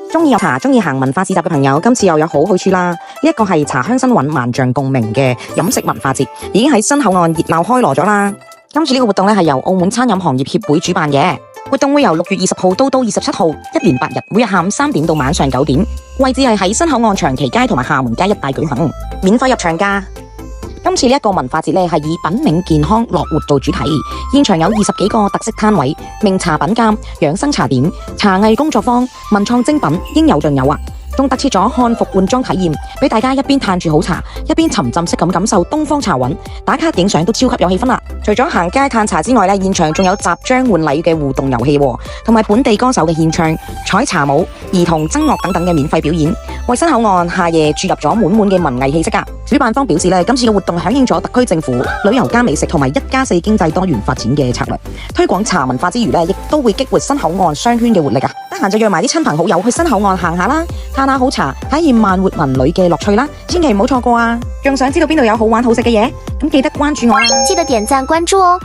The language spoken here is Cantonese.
中意飲茶、中意行文化市集嘅朋友，今次又有好去處啦！呢一個係茶香新韻、萬象共鳴嘅飲食文化節，已經喺新口岸熱鬧開鑼咗啦。今次呢個活動咧係由澳門餐飲行業協會主辦嘅，活動會由6月20號到27號，一連8日，每日下午3點到晚上9點，位置係喺新口岸長期街同埋廈門街一帶舉行，免費入場㗎。今次呢一個文化節咧係以品茗健康樂活做主題，現場有20幾個特色攤位，名茶品鑑、養生茶點、茶藝工作坊、文創精品，應有盡有啊！仲特設咗漢服換裝體驗，俾大家一邊嘆住好茶，一邊沉浸式咁感受東方茶韻，打卡影相都超級有氣氛啦！除咗行街嘆茶之外咧，現場仲有集章換禮嘅互動遊戲，同埋本地歌手嘅獻唱、採茶舞、兒童僧樂等等嘅免費表演，為新口岸夏夜注入咗滿滿嘅文藝氣息噶。主辦方表示咧，今次嘅活動響應咗特區政府旅遊加美食同埋1+4經濟多元發展嘅策略，推廣茶文化之餘咧，亦都會激活新口岸商圈嘅活力啊！得閒就約埋啲親朋好友去新口岸行下啦，嘆下好茶，體驗慢活文旅嘅樂趣啦，千祈唔好錯過啊！仲想知道邊度有好玩好食嘅嘢？咁記得關注我啦！記得點讚關注哦。